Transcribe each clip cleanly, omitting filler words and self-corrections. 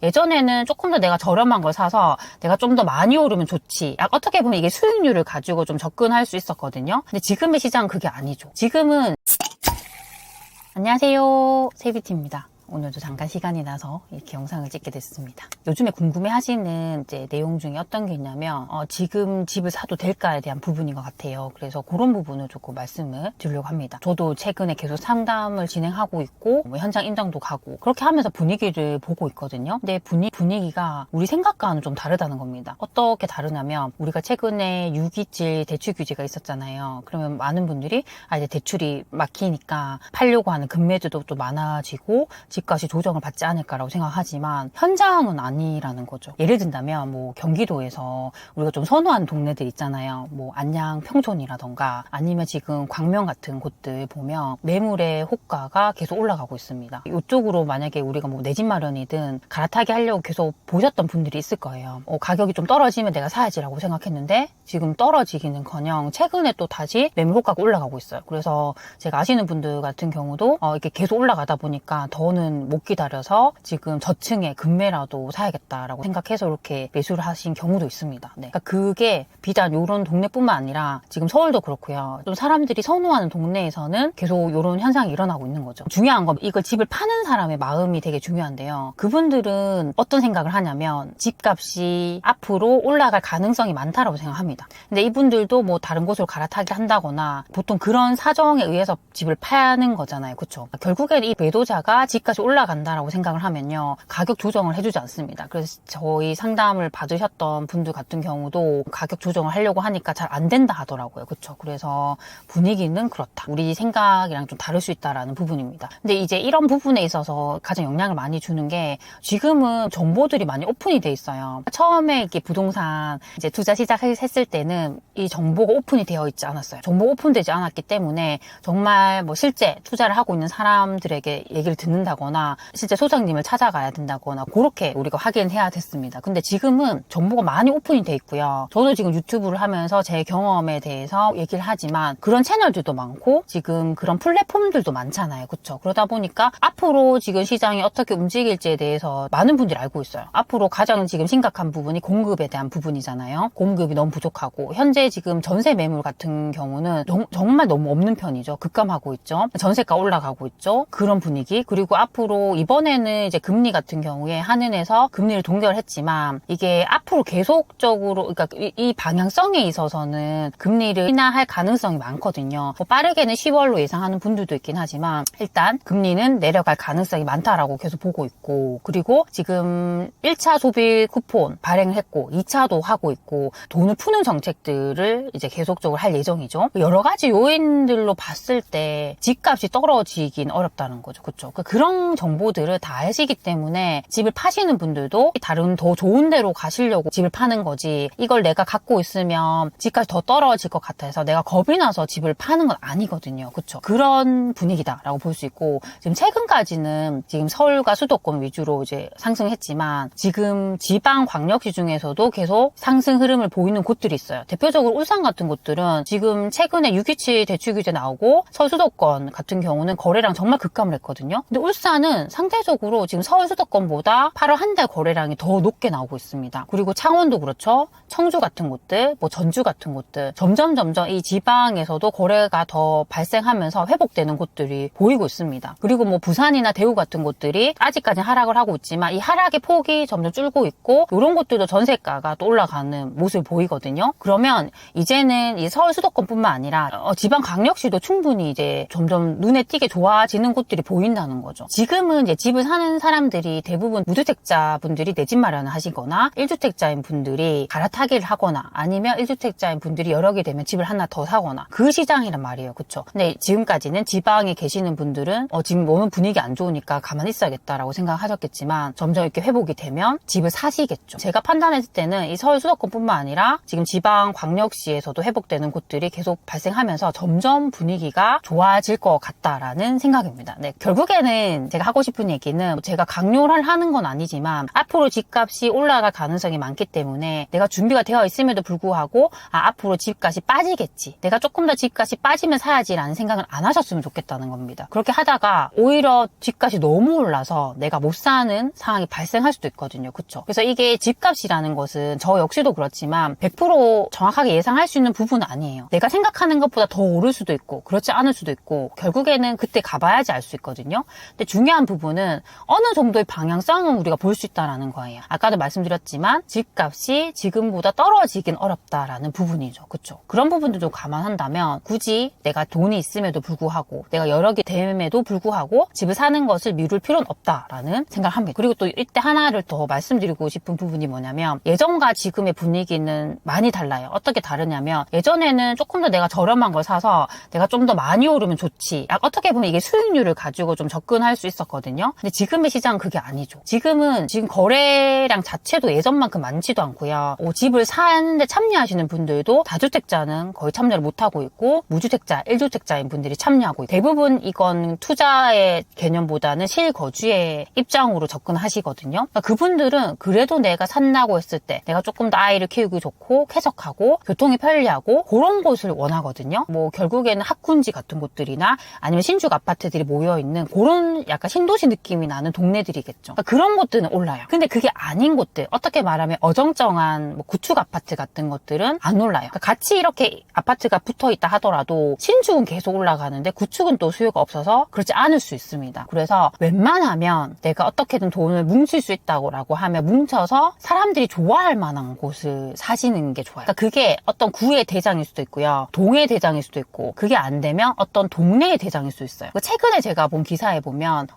예전에는 조금 더 내가 저렴한 걸 사서 내가 좀 더 많이 오르면 좋지. 어떻게 보면 이게 수익률을 가지고 좀 접근할 수 있었거든요. 근데 지금의 시장은 그게 아니죠. 지금은 안녕하세요, 세비티입니다. 오늘도 잠깐 시간이 나서 이렇게 영상을 찍게 됐습니다. 요즘에 궁금해 하시는 이제 내용 중에 어떤 게 있냐면 지금 집을 사도 될까에 대한 부분인 것 같아요. 그래서 그런 부분을 조금 말씀을 드리려고 합니다. 저도 최근에 계속 상담을 진행하고 있고 현장 임장도 가고 그렇게 하면서 분위기를 보고 있거든요. 근데 분위기가 우리 생각과는 좀 다르다는 겁니다. 어떻게 다르냐면 우리가 최근에 유기질 대출 규제가 있었잖아요. 그러면 많은 분들이 이제 대출이 막히니까 팔려고 하는 급매도도 또 많아지고 집값이 조정을 받지 않을까라고 생각하지만 현장은 아니라는 거죠. 예를 든다면 뭐 경기도에서 우리가 좀 선호하는 동네들 있잖아요. 뭐 안양 평촌이라던가 아니면 지금 광명 같은 곳들 보면 매물의 호가가 계속 올라가고 있습니다. 이쪽으로 만약에 우리가 뭐 내 집 마련이든 갈아타기 하려고 계속 보셨던 분들이 있을 거예요. 가격이 좀 떨어지면 내가 사야지라고 생각했는데 지금 떨어지기는커녕 최근에 또 다시 매물 호가가 올라가고 있어요. 그래서 제가 아시는 분들 같은 경우도 이렇게 계속 올라가다 보니까 더는 못 기다려서 지금 저층에 급매라도 사야겠다라고 생각해서 이렇게 매수를 하신 경우도 있습니다. 네. 그러니까 그게 비단 이런 동네뿐만 아니라 지금 서울도 그렇고요. 좀 사람들이 선호하는 동네에서는 계속 이런 현상이 일어나고 있는 거죠. 중요한 건 이걸 집을 파는 사람의 마음이 되게 중요한데요. 그분들은 어떤 생각을 하냐면 집값이 앞으로 올라갈 가능성이 많다라고 생각합니다. 근데 이분들도 뭐 다른 곳으로 갈아타기 한다거나 보통 그런 사정에 의해서 집을 파는 거잖아요. 그렇죠? 결국에는 이 매도자가 집값이 올라간다라고 생각을 하면요. 가격 조정을 해주지 않습니다. 그래서 저희 상담을 받으셨던 분들 같은 경우도 가격 조정을 하려고 하니까 잘 안 된다 하더라고요. 그렇죠? 그래서 분위기는 그렇다. 우리 생각이랑 좀 다를 수 있다라는 부분입니다. 근데 이제 이런 부분에 있어서 가장 영향을 많이 주는 게 지금은 정보들이 많이 오픈이 돼 있어요. 처음에 이렇게 부동산 이제 투자 시작했을 때는 이 정보가 오픈이 되어 있지 않았어요. 정보가 오픈되지 않았기 때문에 정말 뭐 실제 투자를 하고 있는 사람들에게 얘기를 듣는다거나 실제 소장님을 찾아가야 된다거나 그렇게 우리가 확인해야 됐습니다. 근데 지금은 정보가 많이 오픈이 돼 있고요. 저도 지금 유튜브를 하면서 제 경험에 대해서 얘기를 하지만 그런 채널들도 많고 지금 그런 플랫폼들도 많잖아요. 그렇죠? 그러다 보니까 앞으로 지금 시장이 어떻게 움직일지에 대해서 많은 분들이 알고 있어요. 앞으로 가장 지금 심각한 부분이 공급에 대한 부분이잖아요. 공급이 너무 부족하고 현재 지금 전세 매물 같은 경우는 정말 너무 없는 편이죠. 급감하고 있죠. 전세가 올라가고 있죠. 그런 분위기. 그리고 앞으로 이번에는 이제 금리 같은 경우에 한은에서 금리를 동결했지만 이게 앞으로 계속적으로 그러니까 이 방향성에 있어서는 금리를 인하할 가능성이 많거든요. 뭐 빠르게는 10월로 예상하는 분들도 있긴 하지만 일단 금리는 내려갈 가능성이 많다라고 계속 보고 있고 그리고 지금 1차 소비 쿠폰 발행을 했고 2차도 하고 있고 돈을 푸는 정책들을 이제 계속적으로 할 예정이죠. 여러 가지 요인들로 봤을 때 집값이 떨어지긴 어렵다는 거죠. 그렇죠? 그런 정보들을 다 아시기 때문에 집을 파시는 분들도 다른 더 좋은 데로 가시려고 집을 파는 거지 이걸 내가 갖고 있으면 집값이 더 떨어질 것 같아서 내가 겁이 나서 집을 파는 건 아니거든요. 그렇죠? 그런 분위기다라고 볼 수 있고 지금 최근까지는 지금 서울과 수도권 위주로 이제 상승했지만 지금 지방 광역시 중에서도 계속 상승 흐름을 보이는 곳들이 있어요. 대표적으로 울산 같은 곳들은 지금 최근에 627 대출 규제 나오고 서울 수도권 같은 경우는 거래량 정말 급감을 했거든요. 근데 울산은 상대적으로 지금 서울 수도권보다 8월 한 달 거래량이 더 높게 나오고 있습니다. 그리고 창원도 그렇죠. 청주 같은 곳들, 뭐 전주 같은 곳들 점점 이 지방에서도 거래가 더 발생하면서 회복되는 곳들이 보이고 있습니다. 그리고 뭐 부산이나 대구 같은 곳들이 아직까지 하락을 하고 있지만 이 하락의 폭이 점점 줄고 있고 이런 곳들도 전세가가 또 올라가는 모습을 보이거든요. 그러면 이제는 이 서울 수도권뿐만 아니라 지방 광역시도 충분히 이제 점점 눈에 띄게 좋아지는 곳들이 보인다는 거죠. 지금은 이제 집을 사는 사람들이 대부분 무주택자분들이 내 집 마련을 하시거나 1주택자인 분들이 갈아타기를 하거나 아니면 1주택자인 분들이 여러 개 되면 집을 하나 더 사거나 그 시장이란 말이에요. 그렇죠? 근데 지금까지는 지방에 계시는 분들은 지금 너무 분위기 안 좋으니까 가만히 있어야겠다라고 생각하셨겠지만 점점 이렇게 회복이 되면 집을 사시겠죠. 제가 판단했을 때는 이 서울 수도권뿐만 아니라 지금 지방 광역시에서도 회복되는 곳들이 계속 발생하면서 점점 분위기가 좋아질 것 같다라는 생각입니다. 네, 결국에는 제가 하고 싶은 얘기는 제가 강요를 하는 건 아니지만 앞으로 집값이 올라갈 가능성이 많기 때문에 내가 준비가 되어 있음에도 불구하고 앞으로 집값이 빠지겠지. 내가 조금 더 집값이 빠지면 사야지라는 생각을 안 하셨으면 좋겠다는 겁니다. 그렇게 하다가 오히려 집값이 너무 올라서 내가 못 사는 상황이 발생할 수도 있거든요. 그쵸? 그래서 이게 집값이라는 것은 저 역시도 그렇지만 100% 정확하게 예상할 수 있는 부분은 아니에요. 내가 생각하는 것보다 더 오를 수도 있고 그렇지 않을 수도 있고 결국에는 그때 가봐야지 알 수 있거든요. 근데 중요한 부분은 어느 정도의 방향성은 우리가 볼 수 있다는 거예요. 아까도 말씀드렸지만 집값이 지금보다 떨어지긴 어렵다라는 부분이죠. 그쵸? 그런 부분도 좀 감안한다면 굳이 내가 돈이 있음에도 불구하고 내가 여러 개 됨에도 불구하고 집을 사는 것을 미룰 필요는 없다라는 생각을 합니다. 그리고 또 이때 하나를 더 말씀드리고 싶은 부분이 뭐냐면 예전과 지금의 분위기는 많이 달라요. 어떻게 다르냐면 예전에는 조금 더 내가 저렴한 걸 사서 내가 좀 더 많이 오르면 좋지. 어떻게 보면 이게 수익률을 가지고 좀 접근할 수 있었거든요. 근데 지금의 시장은 그게 아니죠. 지금 거래량 자체도 예전만큼 많지도 않고요. 집을 사는데 참여하시는 분들도 다주택자는 거의 참여를 못하고 있고 무주택자, 1주택자인 분들이 참여하고 있고 대부분 이건 투자의 개념보다는 실거주의 입장으로 접근하시거든요. 그러니까 그분들은 그래도 내가 산다고 했을 때 내가 조금 더 아이를 키우기 좋고 쾌적하고 교통이 편리하고 그런 곳을 원하거든요. 뭐 결국에는 학군지 같은 곳들이나 아니면 신축 아파트들이 모여있는 그런 약간 신도시 느낌이 나는 동네들이겠죠. 그러니까 그런 곳들은 올라요. 근데 그게 아닌 곳들, 어떻게 말하면 어정쩡한 뭐 구축 아파트 같은 것들은 안 올라요. 그러니까 같이 이렇게 아파트가 붙어있다 하더라도 신축은 계속 올라가는데 구축은 또 수요가 없어서 그렇지 않을 수 있습니다. 그래서 웬만하면 내가 어떻게든 돈을 뭉칠 수 있다고 하면 뭉쳐서 사람들이 좋아할 만한 곳을 사시는 게 좋아요. 그러니까 그게 어떤 구의 대장일 수도 있고요. 동의 대장일 수도 있고 그게 안 되면 어떤 동네의 대장일 수 있어요. 최근에 제가 본 기사에 보면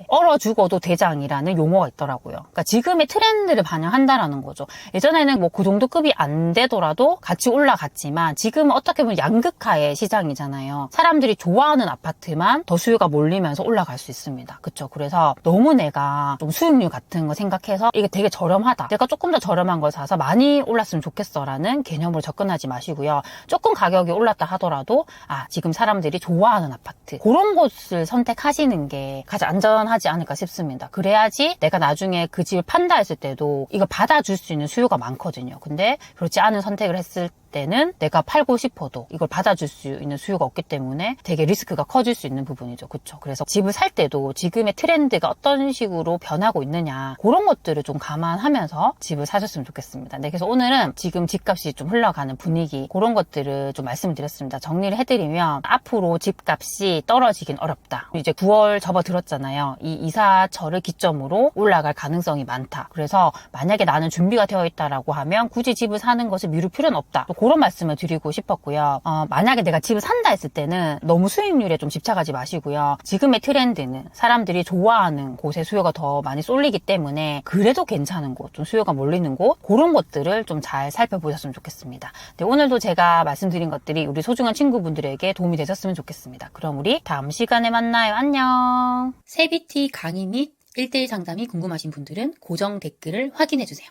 얼어 죽어도 대장이라는 용어가 있더라고요. 그러니까 지금의 트렌드를 반영한다라는 거죠. 예전에는 뭐 그 정도 급이 안 되더라도 같이 올라갔지만 지금은 어떻게 보면 양극화의 시장이잖아요. 사람들이 좋아하는 아파트만 더 수요가 몰리면서 올라갈 수 있습니다. 그쵸? 그래서 너무 내가 좀 수익률 같은 거 생각해서 이게 되게 저렴하다. 내가 조금 더 저렴한 걸 사서 많이 올랐으면 좋겠어라는 개념으로 접근하지 마시고요. 조금 가격이 올랐다 하더라도 지금 사람들이 좋아하는 아파트 그런 곳을 선택하시는 게 가장 안전하지 않을까 싶습니다. 그래야지 내가 나중에 그 집을 판다 했을 때도 이걸 받아줄 수 있는 수요가 많거든요. 근데 그렇지 않은 선택을 했을 때는 내가 팔고 싶어도 이걸 받아줄 수 있는 수요가 없기 때문에 되게 리스크가 커질 수 있는 부분이죠. 그렇죠? 그래서 집을 살 때도 지금의 트렌드가 어떤 식으로 변하고 있느냐 그런 것들을 좀 감안하면서 집을 사셨으면 좋겠습니다. 네, 그래서 오늘은 지금 집값이 좀 흘러가는 분위기 그런 것들을 좀 말씀을 드렸습니다. 정리를 해드리면 앞으로 집값이 떨어지긴 어렵다. 이제 9월 접어들었잖아요. 이 이사철을 기점으로 올라갈 가능성이 많다. 그래서 만약에 나는 준비가 되어 있다라고 하면 굳이 집을 사는 것을 미룰 필요는 없다. 그런 말씀을 드리고 싶었고요. 만약에 내가 집을 산다 했을 때는 너무 수익률에 좀 집착하지 마시고요. 지금의 트렌드는 사람들이 좋아하는 곳에 수요가 더 많이 쏠리기 때문에 그래도 괜찮은 곳, 좀 수요가 몰리는 곳 그런 것들을 좀 잘 살펴보셨으면 좋겠습니다. 네, 오늘도 제가 말씀드린 것들이 우리 소중한 친구분들에게 도움이 되셨으면 좋겠습니다. 그럼 우리 다음 시간에 만나요. 안녕. 세비티 강의 및 1대1 상담이 궁금하신 분들은 고정 댓글을 확인해주세요.